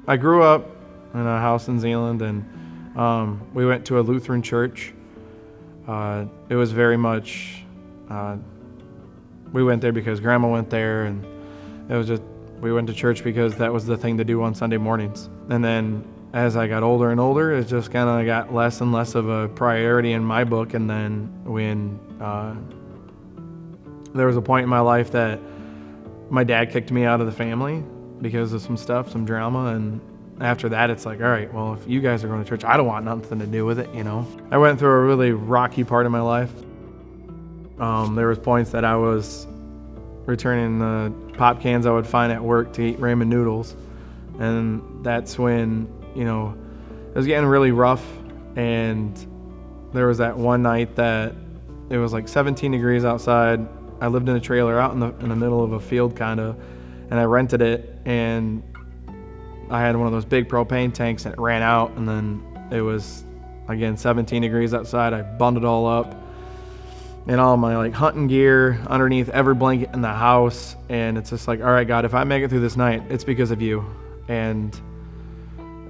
I grew up in a house in Zeeland, and we went to a Lutheran church. It was very much, we went there because Grandma went there, and it was just, we went to church because that was the thing to do on Sunday mornings. And then as I got older and older, it just kind of got less and less of a priority in my book. And then when there was a point in my life that my dad kicked me out of the family because of some stuff, some drama, and after that it's like, all right, well, if you guys are going to church, I don't want nothing to do with it, you know. I went through a really rocky part of my life. There was points that I was returning the pop cans I would find at work to eat ramen noodles, and that's when, you know, it was getting really rough. And there was that one night that it was like 17 degrees outside. I lived in a trailer out in the middle of a field kind of, and I rented it, and I had one of those big propane tanks, and it ran out, and then it was again 17 degrees outside. I bundled it all up and all my like hunting gear underneath every blanket in the house, and it's just like, all right, God, if I make it through this night, it's because of you. And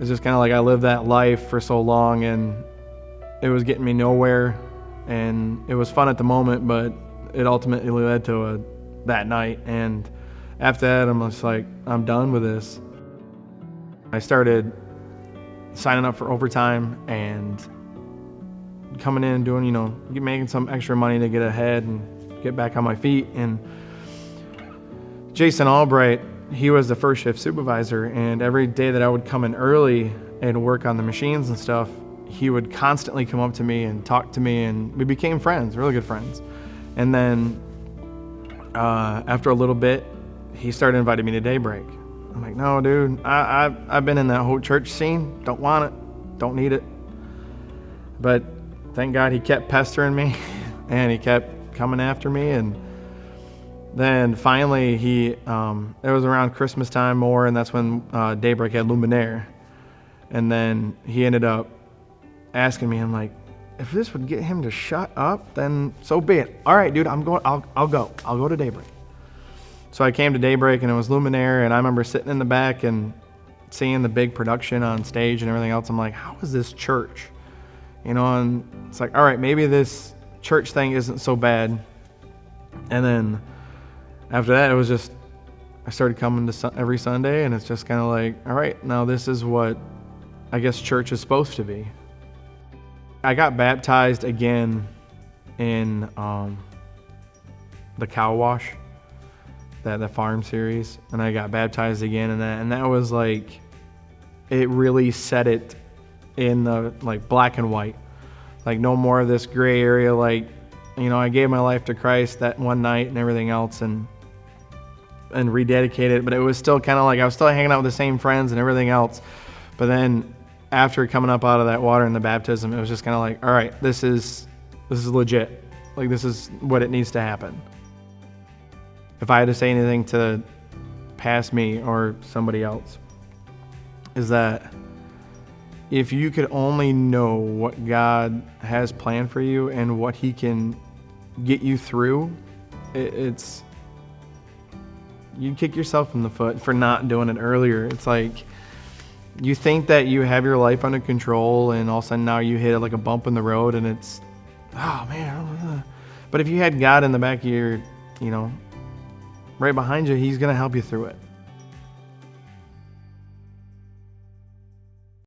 it's just kind of like I lived that life for so long, and it was getting me nowhere, and it was fun at the moment, but it ultimately led to that night. And after that, I'm just like, I'm done with this. I started signing up for overtime and coming in and doing, you know, making some extra money to get ahead and get back on my feet. And Jason Albright, he was the first shift supervisor, and every day that I would come in early and work on the machines and stuff, he would constantly come up to me and talk to me, and we became friends, really good friends. And then after a little bit, he started inviting me to daybreak. I'm like, no, dude, I've been in that whole church scene. Don't want it. Don't need it. But thank God he kept pestering me, and he kept coming after me. And then finally it was around Christmas time more, and that's when Daybreak had Luminaire. And then he ended up asking me, I'm like, if this would get him to shut up, then so be it. All right, dude, I'll go to Daybreak. So I came to Daybreak, and it was Luminaire, and I remember sitting in the back and seeing the big production on stage and everything else. I'm like, how is this church? You know, and it's like, all right, maybe this church thing isn't so bad. And then after that, it was just, I started coming to every Sunday, and it's just kind of like, all right, now this is what I guess church is supposed to be. I got baptized again in the cow wash, the farm series, and I got baptized again in that, and that was like, it really set it in the like black and white, like no more of this gray area. Like, you know, I gave my life to Christ that one night and everything else, and rededicated, but it was still kind of like I was still hanging out with the same friends and everything else. But then after coming up out of that water in the baptism, it was just kind of like, all right, this is legit. Like, this is what it needs to happen. If I had to say anything to past me or somebody else, is that if you could only know what God has planned for you and what he can get you through, it's you kick yourself in the foot for not doing it earlier. It's like, you think that you have your life under control, and all of a sudden now you hit like a bump in the road, and it's, oh man. But if you had God in the back of your, you know, right behind you, he's going to help you through it.